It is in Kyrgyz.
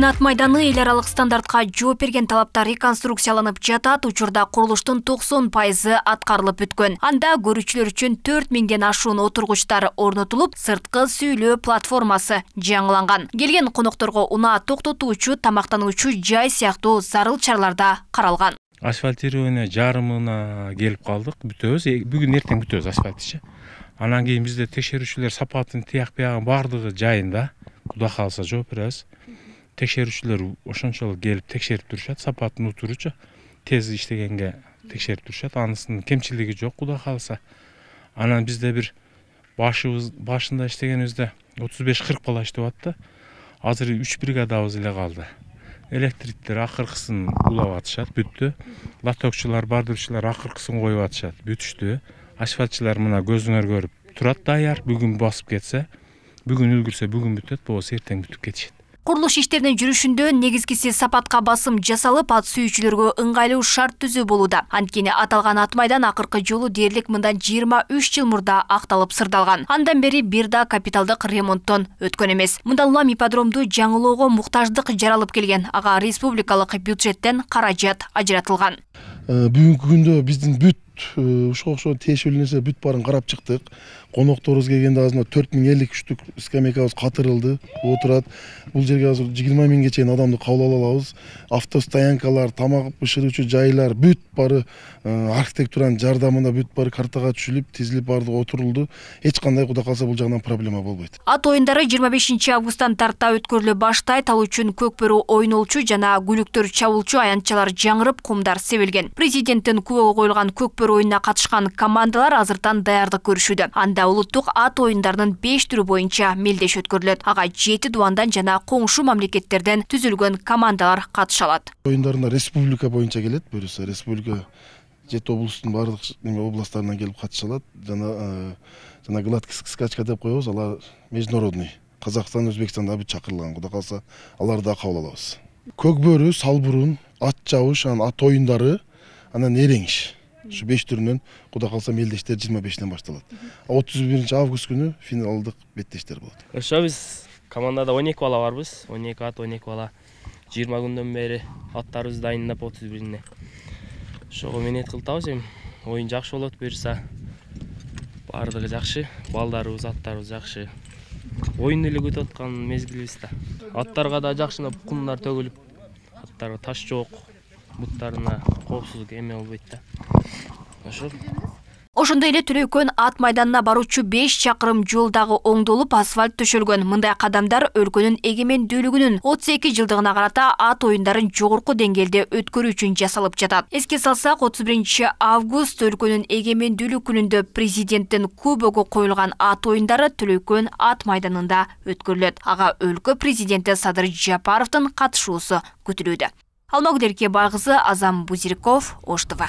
Түшүлгөн ат майданы эл аралык стандартка жооп берген талаптар реконструкцияланып жатат. Учурда курулуштун 90% аткарылып бүткөн. Анда көрүүчүлөр үчүн 4000ден ашуун отургучтар орнотулуп, сырткы сүйлөө платформасы жаңыланган. Келген конокторго унаа токтотуучу, тамактануучу жай сыяктуу зарыл чаралар да каралган. Асфальтирование жарымына келип калдык. Бүтөбүз. Бүгүн эртең бүтөбүз асфальтты. Анан кийин бизде текшерүүчүлөр сапатын тияк биягын бардыгы жайында. Куда калса жооп беребиз. Текшерүүчүлөр ошончолук келип текшерип турушат, сапатын утуручу, тез иштегенге текшерип турушат. Анысынын кемчилиги жок, куда калса. Анан бизде бир башында иштегенибизде 35-40 бала иштеп атты. Азыр 3 бригадабыз эле калды. Электриктер акыркысын улап атышат, бүттү. Лотокчулар, бардырчулар акыркысын коюп атышат, бүтүштү. Асфальтчылар мына көзүңөр көрүп турат даяр. Бүгүн басып кетсе, бүгүн үлгүрсө бүгүн бүтөт, болбосо эртең бүтүп кетишет. Курулуш иштеринин жүрүшүндө негизгиси сапатка басым жасалып, ат сүйүүчүлөргө ыңгайлуу шарт түзүү болууда. Анткени аталган ат майдан акыркы жолу дээрлик мындан 23 жыл мурда акталып сырдалган. Андан бери бир да капиталдык ремонттон өткөн эмес. Мындан улам ипподромду жаңылоого муктаждык жаралып келген. Ага республикалык бюджеттен каражат ажыратылган. Бүгүнкү күндө биздин бүт ушуга окшогон тиешелүү нерсе бүт баарын карап чыктык. Конокторубуз келгенде азыр 4053 скамейкабыз катырылды, отурат. Бул жерге азыр 20 000ге чейин адамды кабыл ала алабыз. Автостоянкалар, тамак бышыруучу жайлар бүт баары архитектуранын жардамында бүт баары картага түшүлүп, тизилип баардыгы отурулду. Эч кандай куда калса бул жагынан проблема болбойт. Ат оюндары 25 августтан тарта өткөрүлө баштайт. Ал үчүн көкбөрү ойнолчу жана гүлүктөр чабуулчу аянтчалар жаңырып, кумдар себилген. Президенттин күбөгө коюлган көкбөрү оюнуна катышкан командалар азыртан даярдык көрүшүүдө. Анда улуттук ат оюндарынын 5 түрү боюнча мелдеш өткөрүлөт. Ага 7 дубандан жана коңшу мамлекеттерден түзүлгөн командалар катыша алат. Оюндарына республика боюнча келет, буюрса республика 7 облустун бардык областтарынан келип катыша алат. Жана гладкий скачка деп коебуз, алар международный. Казакстан, Өзбекстанда бүт чакырылган. Куда калса аларды да кабыл алабыз. Көкбөрү, салбурун, ат жабыш, ат оюндары, анан эреңиш. Şu 5 türünden kuda kalsa mелдештер 25'ten başladı. 31 avgust günü finalдык беттештер болады. Ошо биз командада 12 бала барбыз. 12 ат, 12 бала. 20 күндөн бери аттарыбыз дайындап 31-ине. Ошого менет кылтабыз эми. Оюн жакшы болот буюрса. Бардыгы жакшы, балдарыбыз, аттарыбыз жакшы. Оюн эле күтүп аткан мезгилибиз да. Аттарга да жакшынап кумдар төгүлүп, аттарга таш жок. Буттарына коопсуздук эме болбойт да. Ошондой эле Түлөйкөн ат майданына баруучу 5 чакырым жолдагы оңдолуп асфальт төшөлгөн. Мындай кадамдар өлкөнүн эгемендүүлүгүнүн 32 жылдыгына карата ат оюндарын жогорку деңгээлде өткөрүү үчүн жасалып жатат. Эске салсак, 31 август өлкөнүн эгемендүүлүк күнүндө президенттин күбөгө коюлган ат оюндары Түлөйкөн ат майданында өткөрүлөт. Ага өлкө президенти Садыр Жапаровдун катышуусу күтүлүүдө. Алмагүл Эркебай кызы, Азам Бузирков, Ош ТВ.